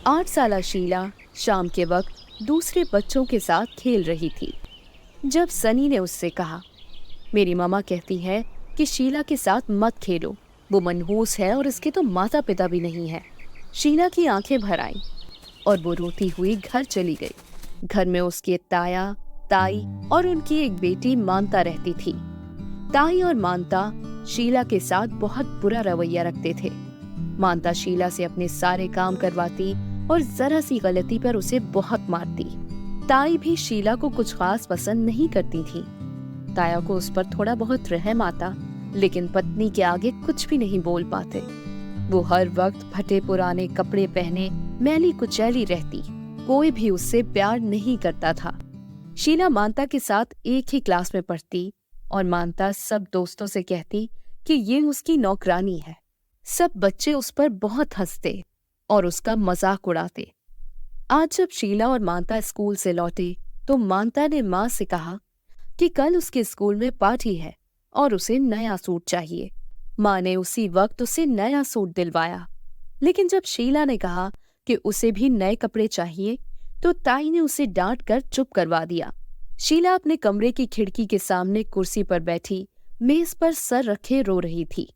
8 साल शीला शाम के वक्त दूसरे बच्चों के साथ खेल रही थी जब सनी ने उससे कहा, मेरी मामा कहती है कि शीला के साथ मत खेलो, वो मनहूस है और इसके तो माता पिता भी नहीं है। शीला की आंखें भर आईं और वो रोती हुई घर चली गई। घर में उसके ताया, ताई और उनकी एक बेटी मानता रहती थी। ताई और मानता शीला के साथ बहुत बुरा रवैया रखते थे। मानता शीला से अपने सारे काम करवाती और जरा सी गलती पर उसे बहुत मारती। ताई भी शीला को कुछ खास पसंद नहीं करती थी। ताया को उस पर थोड़ा बहुत रहम आता, लेकिन पत्नी के आगे कुछ भी नहीं बोल पाते। वो हर वक्त फटे पुराने कपड़े पहने मैली कुचैली रहती। कोई भी उससे प्यार नहीं करता था। शीला मानता के साथ एक ही क्लास में पढ़ती और मानता सब दोस्तों से कहती कि ये उसकी नौकरानी है। सब बच्चे उस पर बहुत हंसते और उसका मजाक उड़ाते। आज जब शीला और मानता स्कूल से लौटे तो मानता ने माँ से कहा कि कल उसके स्कूल में पार्टी है और उसे नया सूट चाहिए। माँ ने उसी वक्त उसे नया सूट दिलवाया। लेकिन जब शीला ने कहा कि उसे भी नए कपड़े चाहिए तो ताई ने उसे डांट कर चुप करवा दिया। शीला अपने कमरे की खिड़की के सामने कुर्सी पर बैठी मेज पर सर रखे रो रही थी।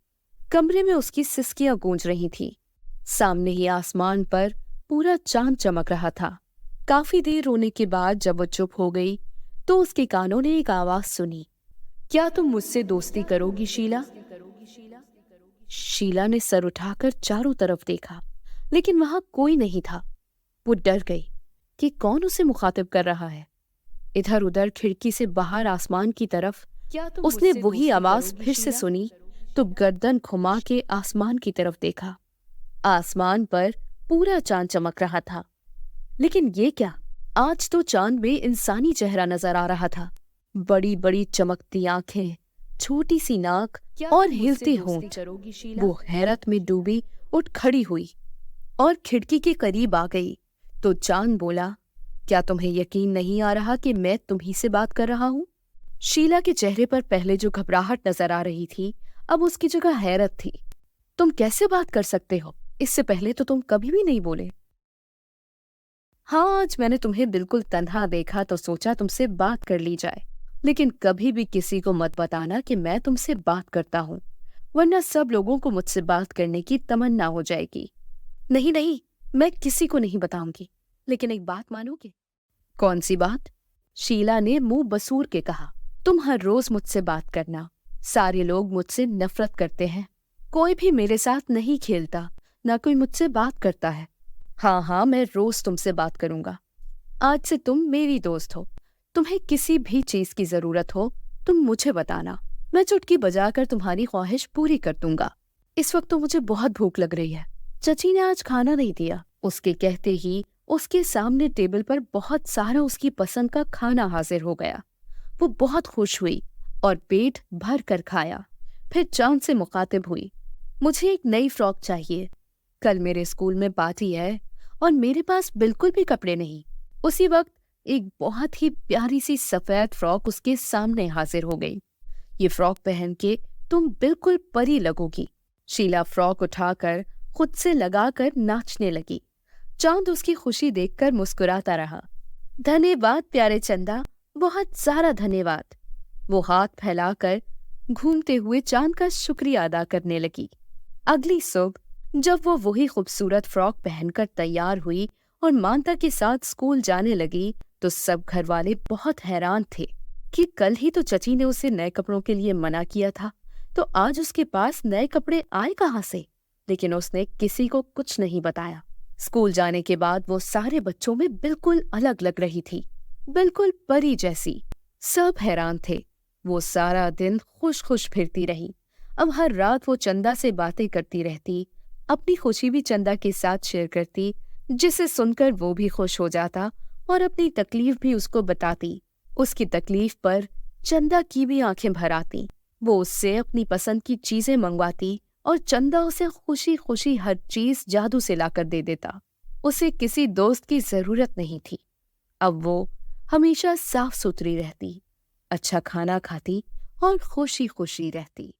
कमरे में उसकी सिसकियां गूंज रही थी। सामने ही आसमान पर पूरा चांद चमक रहा था। काफी देर रोने के बाद जब वो चुप हो गई तो उसके कानों ने एक आवाज सुनी, क्या तुम मुझसे दोस्ती करोगी शीला? शीला ने सर उठाकर चारों तरफ देखा, लेकिन वहां कोई नहीं था। वो डर गई कि कौन उसे मुखातिब कर रहा है। इधर उधर खिड़की से बाहर आसमान की तरफ उसने वही आवाज फिर से सुनी तो गर्दन घुमा के आसमान की तरफ देखा। आसमान पर पूरा चांद चमक रहा था। लेकिन ये क्या, आज तो चांद में इंसानी चेहरा नजर आ रहा था। बड़ी बड़ी चमकती आंखें, छोटी सी नाक और हिलते होंठ। वो हैरत में डूबी उठ खड़ी हुई और खिड़की के करीब आ गई तो चांद बोला, क्या तुम्हें यकीन नहीं आ रहा कि मैं तुम्ही से बात कर रहा हूँ? शीला के चेहरे पर पहले जो घबराहट नजर आ रही थी अब उसकी जगह हैरत थी। तुम कैसे बात कर सकते हो? इससे पहले तो तुम कभी भी नहीं बोले। हाँ, आज मैंने तुम्हें बिल्कुल तन्हा देखा तो सोचा तुमसे बात कर ली जाए, लेकिन कभी भी किसी को मत बताना कि मैं तुमसे बात करता हूँ, वरना सब लोगों को मुझसे बात करने की तमन्ना हो जाएगी। नहीं नहीं, मैं किसी को नहीं बताऊंगी, लेकिन एक बात मानोगे? कौन सी बात? शीला ने मुंह बसूर के कहा, तुम हर रोज मुझसे बात करना। सारे लोग मुझसे नफरत करते हैं। कोई भी मेरे साथ नहीं खेलता, ना कोई मुझसे बात करता है। हाँ हाँ, मैं रोज तुमसे बात करूंगा। आज से तुम मेरी दोस्त हो। तुम्हें किसी भी चीज की जरूरत हो तुम मुझे बताना, मैं चुटकी बजाकर तुम्हारी ख्वाहिश पूरी कर दूंगा। इस वक्त तो मुझे बहुत भूख लग रही है। चची ने आज खाना नहीं दिया। उसके कहते ही उसके सामने टेबल पर बहुत सारा उसकी पसंद का खाना हाजिर हो गया। वो बहुत खुश हुई और पेट भर कर खाया। फिर चांद से मुखातिब हुई, मुझे एक नई फ्रॉक चाहिए। कल मेरे स्कूल में पार्टी है और मेरे पास बिल्कुल भी कपड़े नहीं। उसी वक्त एक बहुत ही प्यारी सी सफेद फ्रॉक उसके सामने हाजिर हो गई। ये फ्रॉक पहन के तुम बिल्कुल परी लगोगी। शीला फ्रॉक उठाकर खुद से लगाकर नाचने लगी। चांद उसकी खुशी देखकर मुस्कुराता रहा। धन्यवाद प्यारे चंदा, बहुत सारा धन्यवाद। वो हाथ फैलाकर घूमते हुए चांद का शुक्रिया अदा करने लगी। अगली सुबह जब वो वही खूबसूरत फ्रॉक पहनकर तैयार हुई और मानता के साथ स्कूल जाने लगी तो सब घर वाले बहुत हैरान थे कि कल ही तो चची ने उसे नए कपड़ों के लिए मना किया था, तो आज उसके पास नए कपड़े आए कहाँ से? लेकिन उसने किसी को कुछ नहीं बताया। स्कूल जाने के बाद वो सारे बच्चों में बिल्कुल अलग लग रही थी, बिल्कुल परी जैसी। सब हैरान थे। वो सारा दिन खुश खुश फिरती रही। अब हर रात वो चंदा से बातें करती रहती, अपनी खुशी भी चंदा के साथ शेयर करती, जिसे सुनकर वो भी खुश हो जाता और अपनी तकलीफ भी उसको बताती। उसकी तकलीफ पर चंदा की भी आंखें भर आती। वो उससे अपनी पसंद की चीजें मंगवाती और चंदा उसे खुशी खुशी हर चीज जादू से लाकर दे देता। उसे किसी दोस्त की जरूरत नहीं थी। अब वो हमेशा साफ सुथरी रहती, अच्छा खाना खाती और खुशी खुशी रहती।